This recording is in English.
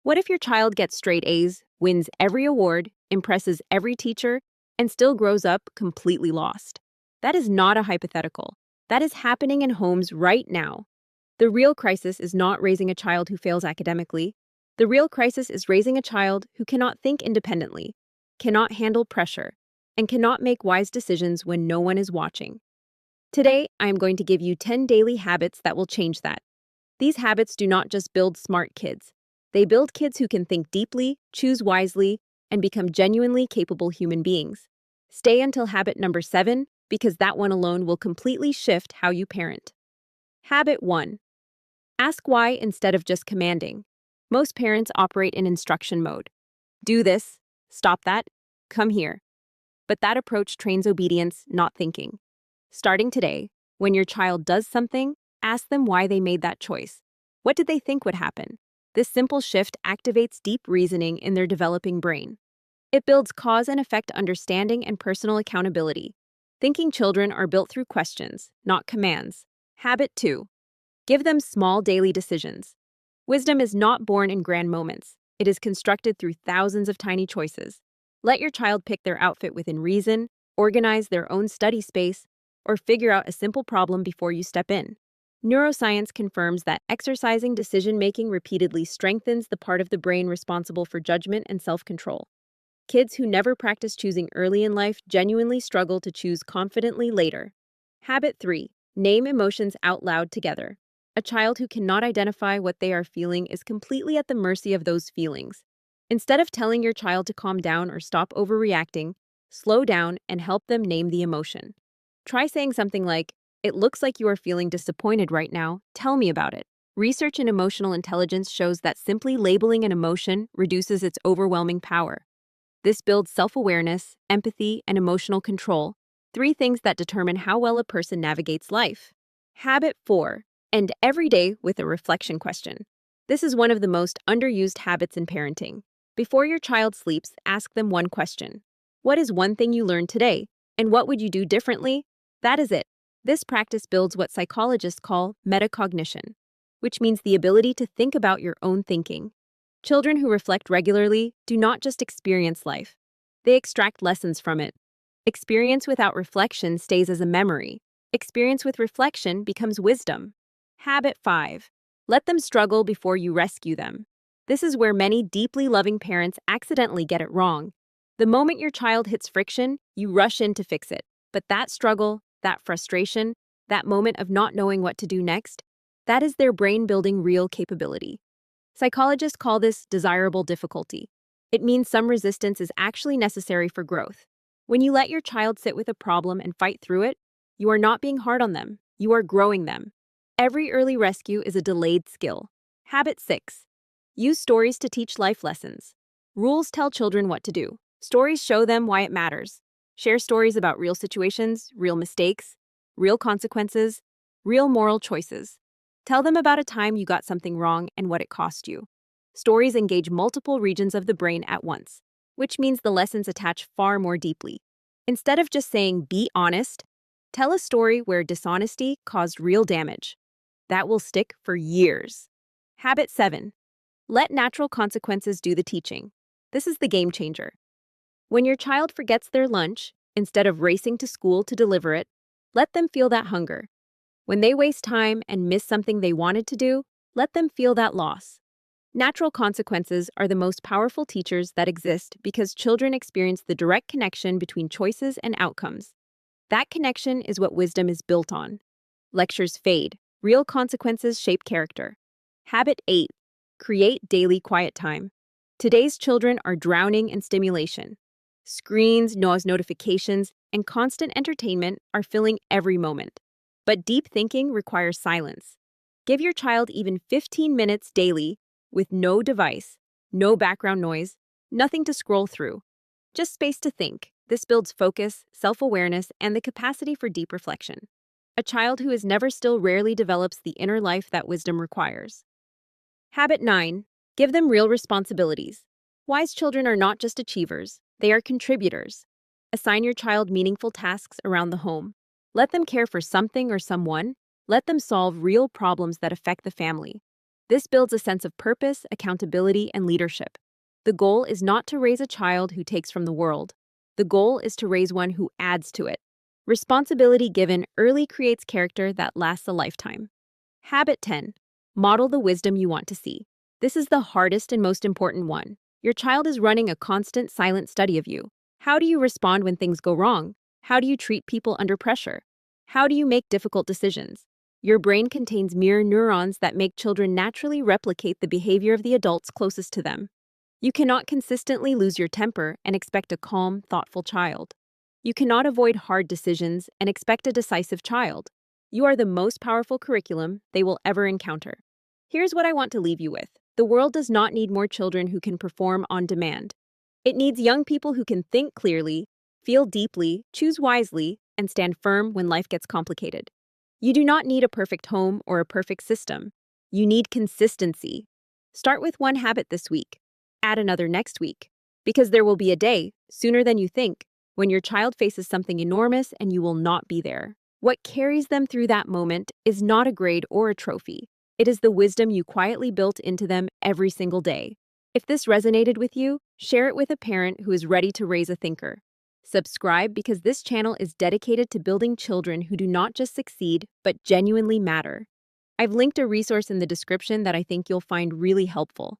What if your child gets straight A's, wins every award, impresses every teacher, and still grows up completely lost? That is not a hypothetical. That is happening in homes right now. The real crisis is not raising a child who fails academically. The real crisis is raising a child who cannot think independently, cannot handle pressure, and cannot make wise decisions when no one is watching. Today, I am going to give you 10 daily habits that will change that. These habits do not just build smart kids. They build kids who can think deeply, choose wisely, and become genuinely capable human beings. Stay until habit number 7, because that one alone will completely shift how you parent. Habit 1. Ask why instead of just commanding. Most parents operate in instruction mode. Do this, stop that, come here. But that approach trains obedience, not thinking. Starting today, when your child does something, ask them why they made that choice. What did they think would happen? This simple shift activates deep reasoning in their developing brain. It builds cause and effect understanding and personal accountability. Thinking children are built through questions, not commands. Habit 2. Give them small daily decisions. Wisdom is not born in grand moments. It is constructed through thousands of tiny choices. Let your child pick their outfit within reason, organize their own study space, or figure out a simple problem before you step in. Neuroscience confirms that exercising decision-making repeatedly strengthens the part of the brain responsible for judgment and self-control. Kids who never practice choosing early in life genuinely struggle to choose confidently later. Habit 3. Name emotions out loud together. A child who cannot identify what they are feeling is completely at the mercy of those feelings. Instead of telling your child to calm down or stop overreacting, slow down and help them name the emotion. Try saying something like, "It looks like you are feeling disappointed right now. Tell me about it." Research in emotional intelligence shows that simply labeling an emotion reduces its overwhelming power. This builds self-awareness, empathy, and emotional control, 3 things that determine how well a person navigates life. Habit 4. End every day with a reflection question. This is one of the most underused habits in parenting. Before your child sleeps, ask them one question. What is one thing you learned today? And what would you do differently? That is it. This practice builds what psychologists call metacognition, which means the ability to think about your own thinking. Children who reflect regularly do not just experience life. They extract lessons from it. Experience without reflection stays as a memory. Experience with reflection becomes wisdom. Habit 5. Let them struggle before you rescue them. This is where many deeply loving parents accidentally get it wrong. The moment your child hits friction, you rush in to fix it. But that struggle, that frustration, that moment of not knowing what to do next, that is their brain building real capability. Psychologists call this desirable difficulty. It means some resistance is actually necessary for growth. When you let your child sit with a problem and fight through it, you are not being hard on them, you are growing them. Every early rescue is a delayed skill. Habit 6. Use stories to teach life lessons. Rules tell children what to do. Stories show them why it matters. Share stories about real situations, real mistakes, real consequences, real moral choices. Tell them about a time you got something wrong and what it cost you. Stories engage multiple regions of the brain at once, which means the lessons attach far more deeply. Instead of just saying, "be honest," tell a story where dishonesty caused real damage. That will stick for years. Habit 7. Let natural consequences do the teaching. This is the game changer. When your child forgets their lunch, instead of racing to school to deliver it, let them feel that hunger. When they waste time and miss something they wanted to do, let them feel that loss. Natural consequences are the most powerful teachers that exist because children experience the direct connection between choices and outcomes. That connection is what wisdom is built on. Lectures fade. Real consequences shape character. Habit 8. Create daily quiet time. Today's children are drowning in stimulation. Screens, noise notifications, and constant entertainment are filling every moment. But deep thinking requires silence. Give your child even 15 minutes daily with no device, no background noise, nothing to scroll through. Just space to think. This builds focus, self-awareness, and the capacity for deep reflection. A child who is never still rarely develops the inner life that wisdom requires. Habit 9. Give them real responsibilities. Wise children are not just achievers, they are contributors. Assign your child meaningful tasks around the home. Let them care for something or someone. Let them solve real problems that affect the family. This builds a sense of purpose, accountability, and leadership. The goal is not to raise a child who takes from the world. The goal is to raise one who adds to it. Responsibility given early creates character that lasts a lifetime. Habit 10. Model the wisdom you want to see. This is the hardest and most important one. Your child is running a constant silent study of you. How do you respond when things go wrong? How do you treat people under pressure? How do you make difficult decisions? Your brain contains mirror neurons that make children naturally replicate the behavior of the adults closest to them. You cannot consistently lose your temper and expect a calm, thoughtful child. You cannot avoid hard decisions and expect a decisive child. You are the most powerful curriculum they will ever encounter. Here's what I want to leave you with. The world does not need more children who can perform on demand. It needs young people who can think clearly, feel deeply, choose wisely, and stand firm when life gets complicated. You do not need a perfect home or a perfect system. You need consistency. Start with one habit this week. Add another next week. Because there will be a day, sooner than you think, when your child faces something enormous and you will not be there. What carries them through that moment is not a grade or a trophy. It is the wisdom you quietly built into them every single day. If this resonated with you, share it with a parent who is ready to raise a thinker. Subscribe because this channel is dedicated to building children who do not just succeed, but genuinely matter. I've linked a resource in the description that I think you'll find really helpful.